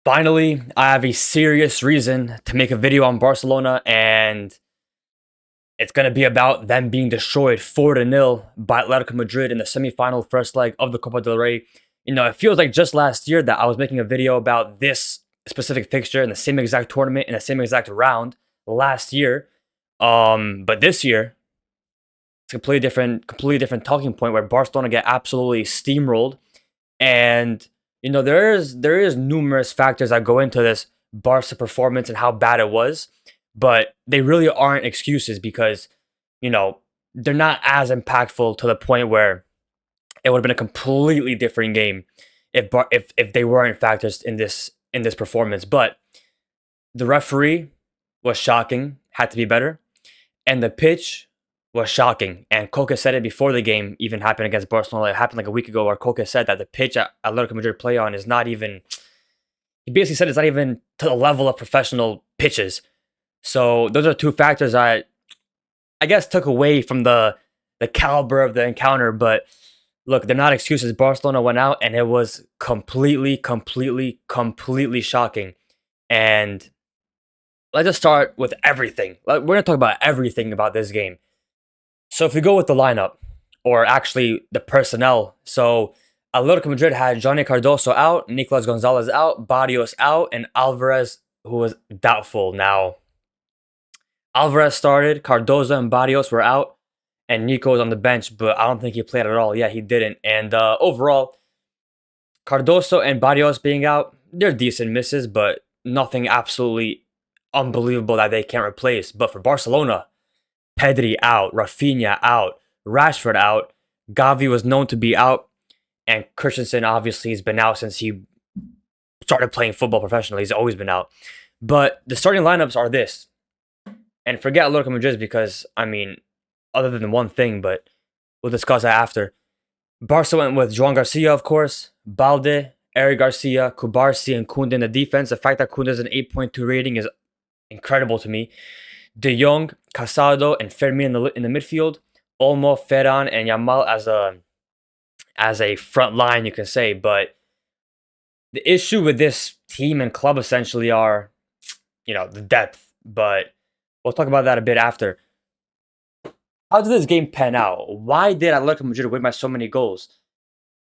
Finally, I have a serious reason to make a video on Barcelona, and it's going to be about them being destroyed 4-0 by Atletico Madrid in the semifinal first leg of the Copa del Rey. It feels like just last year that I was making a video about this specific fixture in the same exact tournament in the same exact round last year. But this year, it's a completely different talking point where Barcelona get absolutely steamrolled. And there is numerous factors that go into this Barca performance and how bad it was, but they really aren't excuses because you know they're not as impactful to the point where it would have been a completely different game if they weren't factors in this performance. But the referee was shocking, had to be better, and the pitch was shocking. And Coca said it before the game even happened against Barcelona. It happened like a week ago where Coca said that the pitch at Atletico Madrid play on is not even. He basically said it's not even to the level of professional pitches. So those are two factors I guess took away from the caliber of the encounter. But look, they're not excuses. Barcelona went out and it was completely shocking. And let's just start with everything. We're gonna talk about everything about this game. So if we go with the lineup, or actually the personnel, so Atletico Madrid had Johnny Cardoso out, Nicolas Gonzalez out, Barrios out, and Alvarez, who was doubtful. Now, Alvarez started, Cardoso and Barrios were out, and Nico was on the bench, but I don't think he played at all. Yeah, he didn't. And overall, Cardoso and Barrios being out, they're decent misses, but nothing absolutely unbelievable that they can't replace. But for Barcelona, Pedri out, Rafinha out, Rashford out, Gavi was known to be out, and Christensen obviously has been out since he started playing football professionally. He's always been out. But the starting lineups are this. And forget Atletico Madrid because, other than one thing, but we'll discuss that after. Barca went with Joan Garcia, of course, Balde, Eric Garcia, Kubarsi, and Koundé in the defense. The fact that Koundé has an 8.2 rating is incredible to me. De Jong, Casado, and Fermin in the midfield. Olmo, Ferran, and Yamal as a front line, you can say. But the issue with this team and club essentially are, the depth. But we'll talk about that a bit after. How did this game pan out? Why did Atletico Madrid win by so many goals?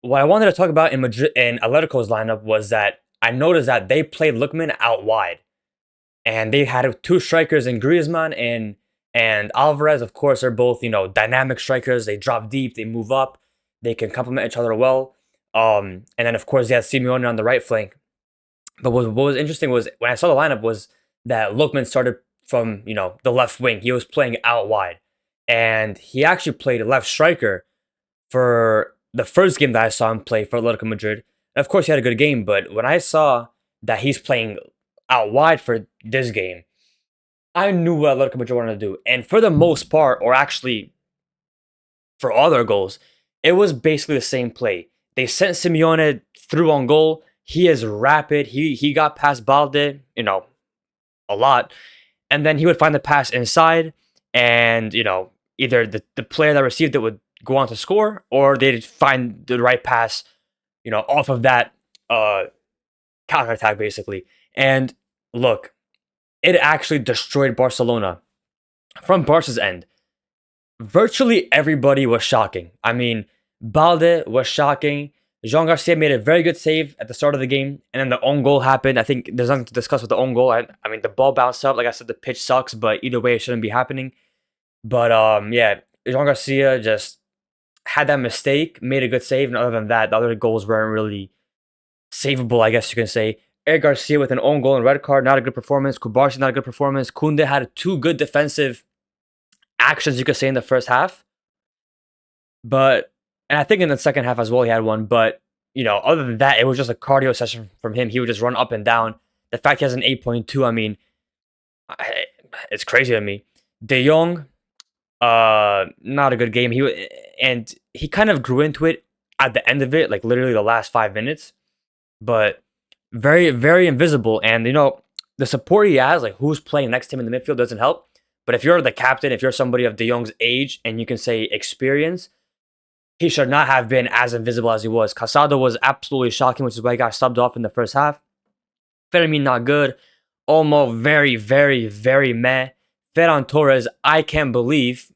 What I wanted to talk about in Atletico's lineup was that I noticed that they played Lookman out wide. And they had two strikers in Griezmann and Alvarez. Of course, are both dynamic strikers. They drop deep, they move up, they can complement each other well. And then of course they had Simeone on the right flank. But what was interesting was when I saw the lineup was that Lookman started from the left wing. He was playing out wide, and he actually played left striker for the first game that I saw him play for Atletico Madrid. And of course, he had a good game. But when I saw that he's playing out wide for this game, I knew what Atletico Madrid wanted to do. And for the most part, or actually for all their goals, it was basically the same play. They sent Simeone through on goal. He is rapid. He got past Balde, a lot. And then he would find the pass inside. And, either the player that received it would go on to score, or they'd find the right pass, off of that counterattack, basically. And look, it actually destroyed Barcelona. From Barca's end, virtually everybody was shocking. Balde was shocking. Jean Garcia made a very good save at the start of the game, and then the own goal happened. I think there's nothing to discuss with the own goal. The ball bounced up. Like I said, the pitch sucks, but either way, it shouldn't be happening. But yeah, Jean Garcia just had that mistake, made a good save, and other than that, the other goals weren't really savable, I guess you can say. Eric Garcia with an own goal and red card, not a good performance. Kubarsi, not a good performance. Koundé had two good defensive actions, you could say, in the first half. And I think in the second half as well, he had one. But, other than that, it was just a cardio session from him. He would just run up and down. The fact he has an 8.2, it's crazy to me. De Jong, not a good game. He kind of grew into it at the end of it, like literally the last 5 minutes. But very, very invisible. And, the support he has, like who's playing next to him in the midfield doesn't help. But if you're the captain, if you're somebody of De Jong's age and you can say experience, he should not have been as invisible as he was. Casado was absolutely shocking, which is why he got subbed off in the first half. Fermin not good. Olmo very, very, very meh. Ferran Torres, I can't believe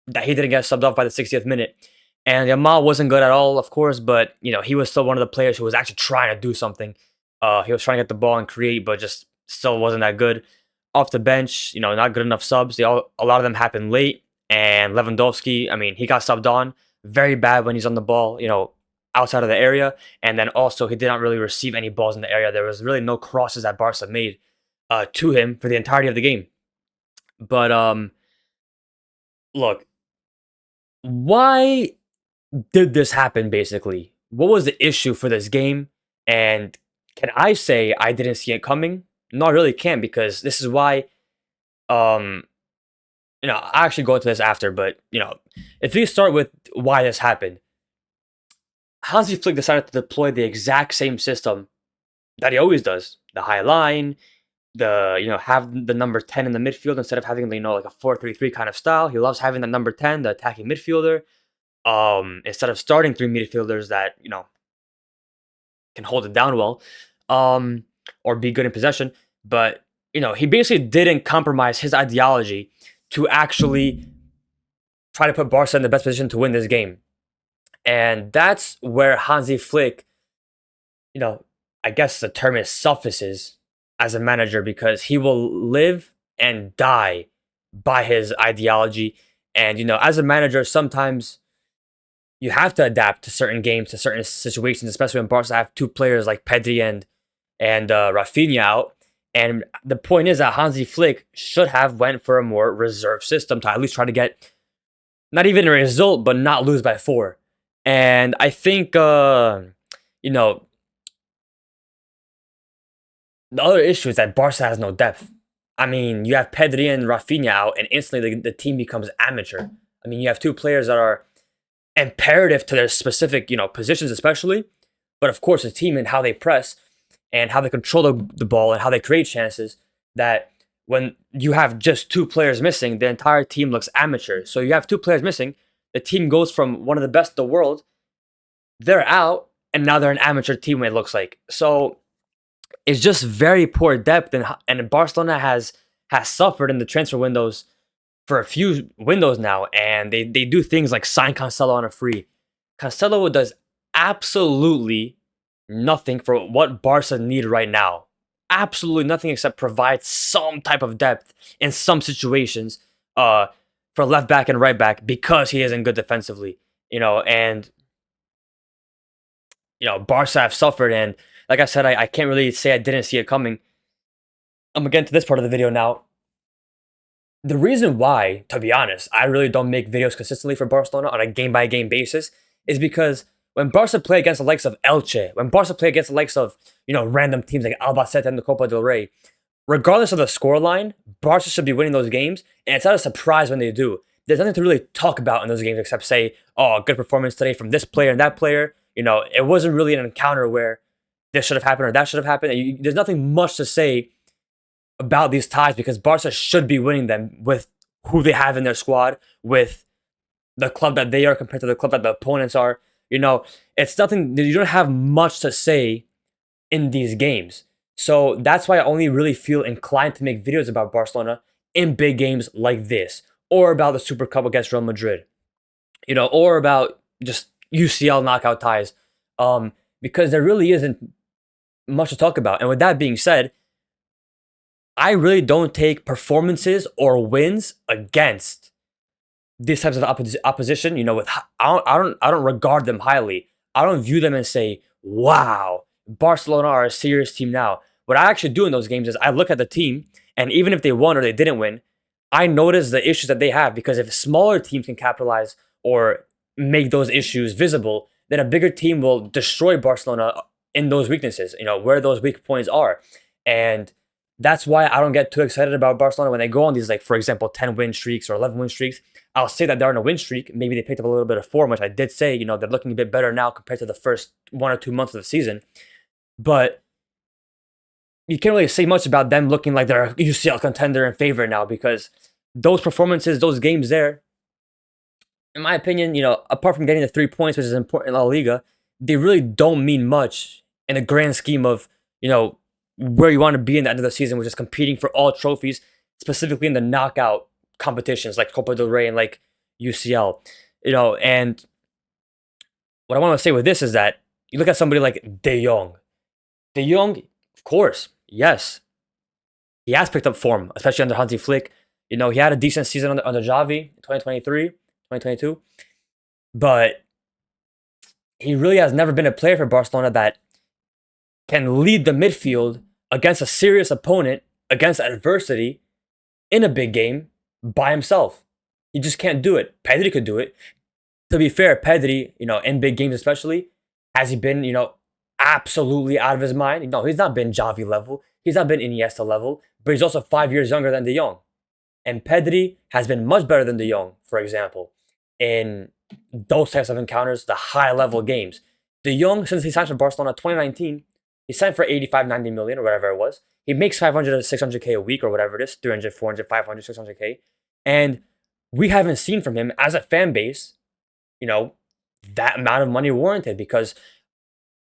that he didn't get subbed off by the 60th minute. And Yamal wasn't good at all, of course, but he was still one of the players who was actually trying to do something. He was trying to get the ball and create, but just still wasn't that good. Off the bench, not good enough subs. A lot of them happened late. And Lewandowski, I mean, he got subbed on. Very bad when he's on the ball, outside of the area. And then also, he did not really receive any balls in the area. There was really no crosses that Barca made to him for the entirety of the game. But look, why did this happen basically? What was the issue for this game? And can I say I didn't see it coming? No, I really can't, because this is why I actually go into this after, but if we start with why this happened, Hansi Flick decided to deploy the exact same system that he always does. The high line, have the number 10 in the midfield instead of having like a 4-3-3 kind of style. He loves having the number 10, the attacking midfielder. Instead of starting three midfielders that can hold it down well, or be good in possession. But he basically didn't compromise his ideology to actually try to put Barca in the best position to win this game. And that's where Hansi Flick, I guess the term is suffices as a manager, because he will live and die by his ideology. And as a manager, sometimes you have to adapt to certain games, to certain situations, especially when Barca have two players like Pedri and Rafinha out. And the point is that Hansi Flick should have went for a more reserve system to at least try to get not even a result, but not lose by 4. And I think, the other issue is that Barca has no depth. I mean, you have Pedri and Rafinha out, and instantly the team becomes amateur. I mean, you have two players that are imperative to their specific, positions especially, but of course the team and how they press and how they control the ball and how they create chances, that when you have just two players missing, the entire team looks amateur. So you have two players missing, the team goes from one of the best in the world, they're out, and now they're an amateur team, it looks like. So it's just very poor depth, and Barcelona has suffered in the transfer windows for a few windows now, and they do things like sign Cancelo on a free. Cancelo does absolutely nothing for what Barca need right now. Absolutely nothing except provide some type of depth in some situations for left back and right back, because he isn't good defensively. And Barca have suffered, and like I said, I can't really say I didn't see it coming. I'm gonna get into this part of the video now. The reason why, to be honest, I really don't make videos consistently for Barcelona on a game-by-game basis is because when Barca play against the likes of Elche, when Barca play against the likes of, random teams like Albacete and the Copa del Rey, regardless of the scoreline, Barca should be winning those games, and it's not a surprise when they do. There's nothing to really talk about in those games except say, oh, good performance today from this player and that player. It wasn't really an encounter where this should have happened or that should have happened. There's nothing much to say about these ties, because Barca should be winning them with who they have in their squad, with the club that they are compared to the club that the opponents are. It's nothing, you don't have much to say in these games. So that's why I only really feel inclined to make videos about Barcelona in big games like this, or about the Super Cup against Real Madrid, or about just UCL knockout ties, because there really isn't much to talk about. And with that being said, I really don't take performances or wins against these types of opposition. With I don't regard them highly. I don't view them and say, "Wow, Barcelona are a serious team now." What I actually do in those games is I look at the team, and even if they won or they didn't win, I notice the issues that they have, because if smaller teams can capitalize or make those issues visible, then a bigger team will destroy Barcelona in those weaknesses. Where those weak points are, and that's why I don't get too excited about Barcelona when they go on these, like, for example, 10-win streaks or 11-win streaks. I'll say that they're on a win streak. Maybe they picked up a little bit of form, which I did say, they're looking a bit better now compared to the first 1 or 2 months of the season. But you can't really say much about them looking like they're a UCL contender and favorite now, because those performances, those games there, in my opinion, apart from getting the 3 points, which is important in La Liga, they really don't mean much in the grand scheme of, where you want to be in the end of the season, which is competing for all trophies, specifically in the knockout competitions like Copa del Rey and like UCL. And what I want to say with this is that you look at somebody like De Jong. De Jong, of course, yes, he has picked up form, especially under Hansi Flick. He had a decent season under Xavi in 2023, 2022, but he really has never been a player for Barcelona that can lead the midfield against a serious opponent, against adversity, in a big game by himself. He just can't do it. Pedri could do it. To be fair, Pedri, in big games especially, has he been, absolutely out of his mind? No, he's not been Xavi level. He's not been Iniesta level, but he's also 5 years younger than De Jong. And Pedri has been much better than De Jong, for example, in those types of encounters, the high-level games. De Jong, since he signed for Barcelona in 2019, he signed for 85, 90 million or whatever it was. He makes 500 to 600K a week or whatever it is, 300, 400, 500, 600K. And we haven't seen from him as a fan base, that amount of money warranted because,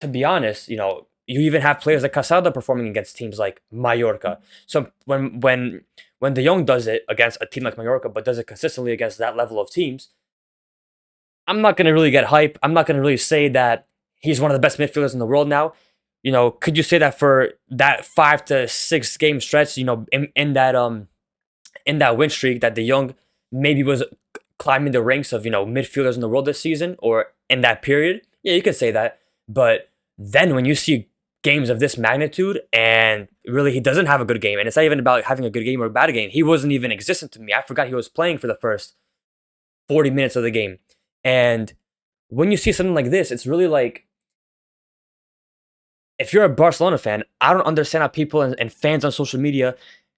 to be honest, you even have players like Casado performing against teams like Mallorca. So when De Jong does it against a team like Mallorca, but does it consistently against that level of teams, I'm not going to really get hype. I'm not going to really say that he's one of the best midfielders in the world now. Could you say that for that 5 to 6 game stretch, in that win streak that De Jong maybe was climbing the ranks of, midfielders in the world this season or in that period? Yeah, you can say that. But then when you see games of this magnitude and really he doesn't have a good game, and it's not even about having a good game or a bad game. He wasn't even existent to me. I forgot he was playing for the first 40 minutes of the game. And when you see something like this, it's really like, if you're a Barcelona fan, I don't understand how people and fans on social media,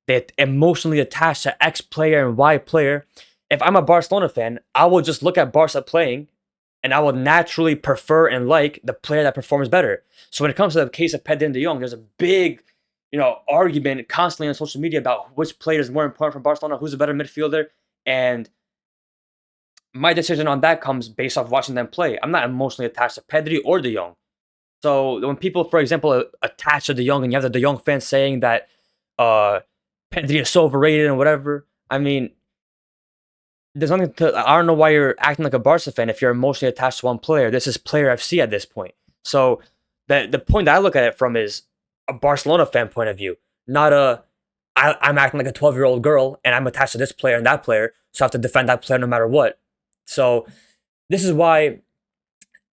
they emotionally attached to X player and Y player. If I'm a Barcelona fan, I will just look at Barca playing and I will naturally prefer and like the player that performs better. So when it comes to the case of Pedri and De Jong, there's a big, argument constantly on social media about which player is more important for Barcelona, who's a better midfielder. And my decision on that comes based off watching them play. I'm not emotionally attached to Pedri or De Jong. So when people, for example, attach to De Jong and you have the De Jong fans saying that Pedri is so overrated and whatever, I mean, there's nothing to. I don't know why you're acting like a Barca fan if you're emotionally attached to one player. This is player FC at this point. So the point that I look at it from is a Barcelona fan point of view, not I'm acting like a 12-year-old girl and I'm attached to this player and that player, so I have to defend that player no matter what. So this is why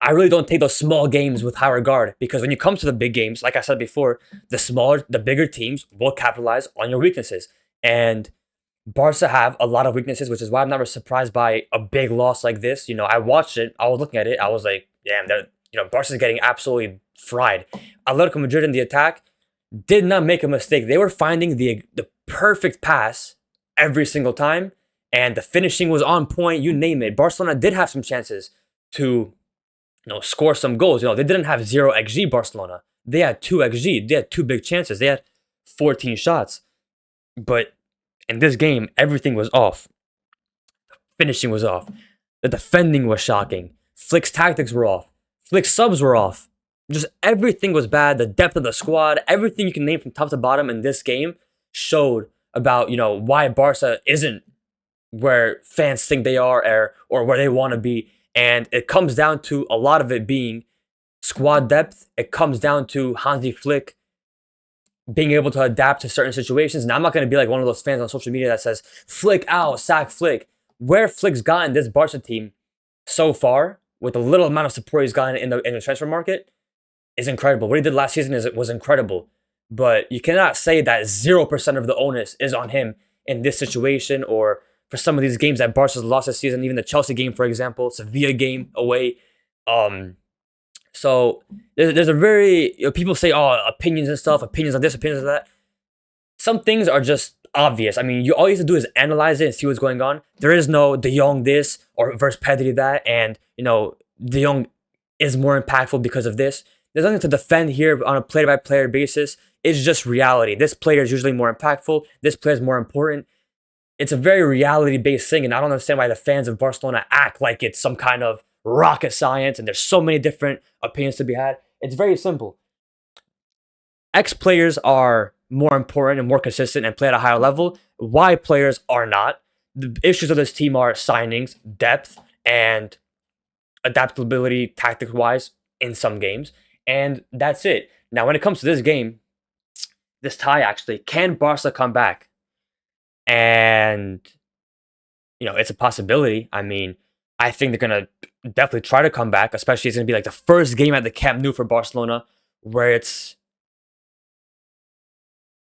I really don't take those small games with high regard, because when you come to the big games, like I said before, the bigger teams will capitalize on your weaknesses. And Barca have a lot of weaknesses, which is why I'm never surprised by a big loss like this. I watched it, I was looking at it, I was like, damn, Barca's getting absolutely fried. Atletico Madrid in the attack did not make a mistake. They were finding the perfect pass every single time, and the finishing was on point, you name it. Barcelona did have some chances to score some goals. They didn't have 0 XG, Barcelona. They had 2 XG. They had 2 big chances. They had 14 shots. But in this game, everything was off. Finishing was off. The defending was shocking. Flick's tactics were off. Flick's subs were off. Just everything was bad. The depth of the squad, everything you can name from top to bottom in this game showed about, why Barca isn't where fans think they are or where they want to be. And it comes down to a lot of it being squad depth. It comes down to Hansi Flick being able to adapt to certain situations. And I'm not going to be like one of those fans on social media that says, Flick out, sack Flick. Where Flick's gotten this Barca team so far, with the little amount of support he's gotten in the transfer market, is incredible. What he did last season was incredible. But you cannot say that 0% of the onus is on him in this situation, or for some of these games that Barca's lost this season, even the Chelsea game, for example, Sevilla game away. So there's a very, people say, opinions and stuff, opinions on this, opinions on that. Some things are just obvious. I mean, all you have to do is analyze it and see what's going on. There is no De Jong this or versus Pedri that, and De Jong is more impactful because of this. There's nothing to defend here on a player-by-player basis. It's just reality. This player is usually more impactful. This player is more important. It's a very reality-based thing, and I don't understand why the fans of Barcelona act like it's some kind of rocket science and there's so many different opinions to be had. It's very simple. X players are more important and more consistent and play at a higher level. Y players are not. The issues of this team are signings, depth, and adaptability tactic wise in some games. And that's it. Now, when it comes to this game, this tie actually, can Barca come back? And, it's a possibility. I mean, I think they're going to definitely try to come back, especially it's going to be like the first game at the Camp Nou for Barcelona where it's,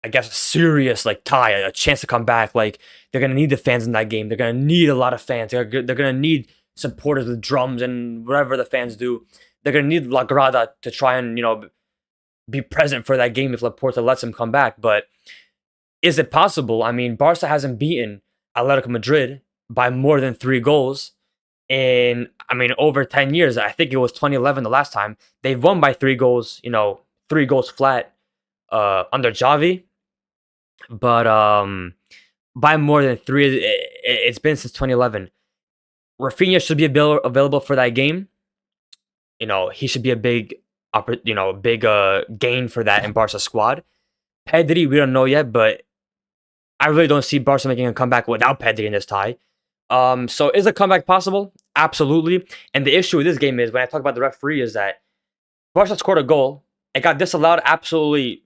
I guess, a serious like tie, a chance to come back. Like they're gonna need the fans in that game. They're gonna need a lot of fans. They're gonna need supporters with drums and whatever the fans do. They're gonna need La Grada to try and be present for that game if Laporta lets him come back. But is it possible? I mean, Barca hasn't beaten Atletico Madrid by more than 3 goals in over 10 years. I think it was 2011 the last time they've won by 3 goals. 3 goals flat under Javi. But by more than 3, it's been since 2011. Rafinha should be available for that game. He should be a big, gain for that in Barca squad. Pedri, we don't know yet, but I really don't see Barca making a comeback without Pedri in this tie. So is a comeback possible? Absolutely. And the issue with this game is when I talk about the referee is that Barca scored a goal. It got disallowed absolutely,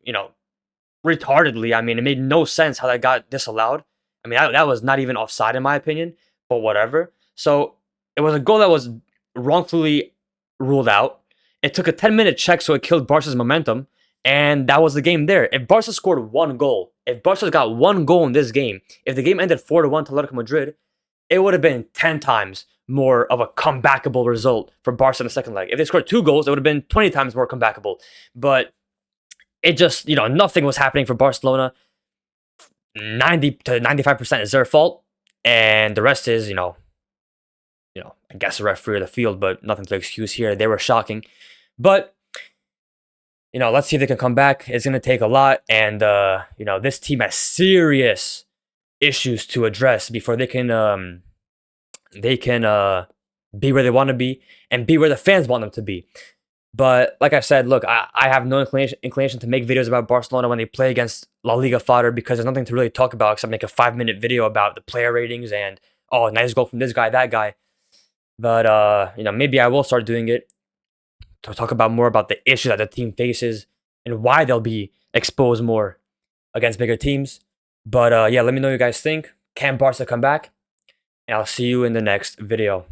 retardedly. I mean, it made no sense how that got disallowed. I mean, that was not even offside in my opinion, but whatever. So it was a goal that was wrongfully ruled out. It took a 10-minute check, so it killed Barca's momentum, and that was the game there. If Barca scored 1 goal, if Barca got 1 goal in this game, if the game ended 4-1 to Atletico Madrid, it would have been 10 times more of a comebackable result for Barca in the second leg. If they scored 2 goals, it would have been 20 times more comebackable. But it just, nothing was happening for Barcelona. 90 to 95% is their fault. And the rest is, I guess the referee of the field, but nothing to excuse here. They were shocking. But, let's see if they can come back. It's going to take a lot. And, this team has serious issues to address before they can be where they want to be and be where the fans want them to be. But like I said, look, I have no inclination to make videos about Barcelona when they play against La Liga fodder because there's nothing to really talk about except make a 5-minute video about the player ratings and, oh, nice goal from this guy, that guy. But, maybe I will start doing it to talk about more about the issues that the team faces and why they'll be exposed more against bigger teams. But, yeah, let me know what you guys think. Can Barca come back? And I'll see you in the next video.